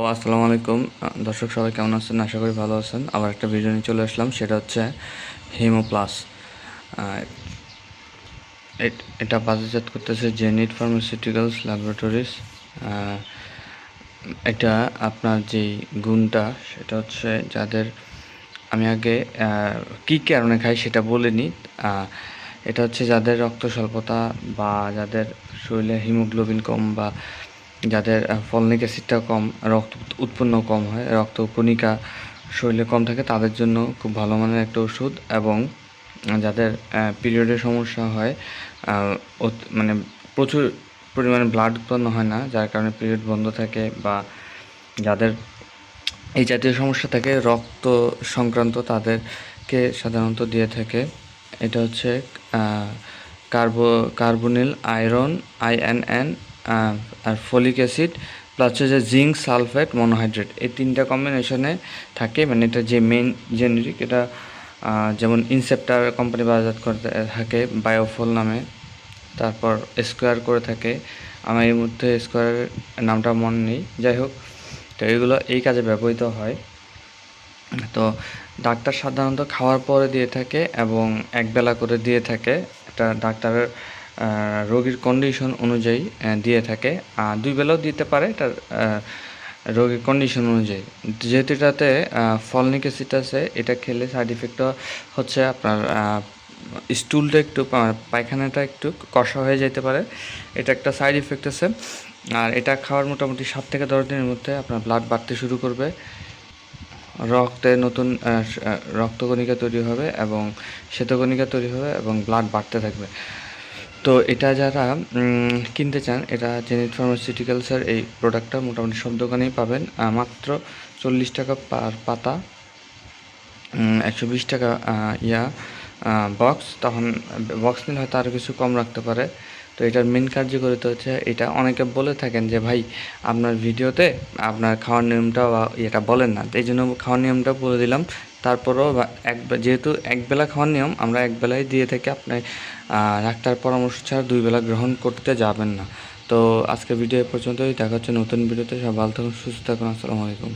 আসসালামু আলাইকুম দর্শক, সবাই কেমন আছেন? আশা করি ভালো আছেন। আবার একটা ভিডিও নিয়ে চলে আসলাম, সেটা হচ্ছে হিমো প্লাস। এটা বাজারজাত করতেছে জেনিট ফার্মাসিউটিক্যালস ল্যাবরেটরিজ। এটা আপনার যেই গুণটা, সেটা হচ্ছে যাদের, আমি আগে কী কারণে খাই সেটা বলে নিই। এটা হচ্ছে যাদের রক্ত স্বল্পতা বা যাদের শরীরে হিমোগ্লোবিন কম বা যাদের ফলিক অ্যাসিডটা কম, রক্ত উৎপন্ন কম হয়, রক্ত কণিকা শরীরে কম থাকে, তাদের জন্য খুব ভালো মানের একটা ওষুধ। এবং যাদের পিরিয়ডের সমস্যা হয়, মানে প্রচুর পরিমাণে ব্লাড উৎপন্ন হয় না, যার কারণে পিরিয়ড বন্ধ থাকে, বা যাদের এই জাতীয় সমস্যা থাকে রক্ত সংক্রান্ত, তাদেরকে সাধারণত দিয়ে থাকে। এটা হচ্ছে কার্বনিল আয়রন INN, আর ফলিক অ্যাসিড প্লাস হচ্ছে যে জিঙ্ক সালফেট মনোহাইড্রেট, এই তিনটা কম্বিনেশনে থাকে। মানে এটা যে মেইন জেনেরিক, এটা যেমন ইনসেপ্টার কোম্পানি বাজারজাত করে থাকে বায়োফল নামে, তারপর স্কোয়ার করে থাকে। আমার এই মুহূর্তে স্কোয়ারের নামটা মনে নেই, যাই হোক। তো এগুলো এই কাজে ব্যবহৃত হয়। তো ডাক্তার সাধারণত খাওয়ার পরে দিয়ে থাকে এবং একবেলা করে দিয়ে থাকে। এটা ডাক্তারের রোগীর কন্ডিশন অনুযায়ী দিয়ে থাকে। দুই বেলাও দিতে পারে, এটা রোগীর কন্ডিশন অনুযায়ী। যেহেতু এটাতে ফলিক অ্যাসিড আছে, এটা খেলে সাইড ইফেক্টটা হচ্ছে আপনার স্টুলটা একটু, পায়খানাটা একটু কষা হয়ে যেতে পারে, এটা একটা সাইড ইফেক্ট আছে। আর এটা খাওয়ার মোটামুটি 7 থেকে 10 দিনের মধ্যে আপনার ব্লাড বাড়তে শুরু করবে, রক্তে নতুন রক্তকণিকা তৈরি হবে এবং শ্বেতকণিকা তৈরি হবে এবং ব্লাড বাড়তে থাকবে। তো এটা যারা কিনতে চান, এটা জেনিট ফার্মাসিউটিক্যালসের এই প্রোডাক্টটা মোটামুটি সব দোকানেই পাবেন। মাত্র 40 টাকা পার পাতা, 120 টাকা বক্স। তখন বক্স নিলে হয়তো আরও কিছু কম রাখতে পারে। তো এটার মেন কার্যকারিতা হচ্ছে এটা। অনেকে বলে থাকেন যে ভাই, আপনার ভিডিওতে আপনার খাওয়ার নিয়মটা বা এটা বলেন না, এই জন্য খাওয়ার নিয়মটা বলে দিলাম। তারপরেও যেহেতু একবেলা খাওয়ার নিয়ম, আমরা একবেলাই দিয়ে থাকি। আপনি ডাক্তার পরামর্শ ছাড়া 2 বেলা গ্রহণ করতে যাবেন না। তো আজকের ভিডিও এ পর্যন্তই, দেখা হচ্ছে নতুন ভিডিওতে। সব ভালো থাকুন, সুস্থ থাকুন। আসসালামু আলাইকুম।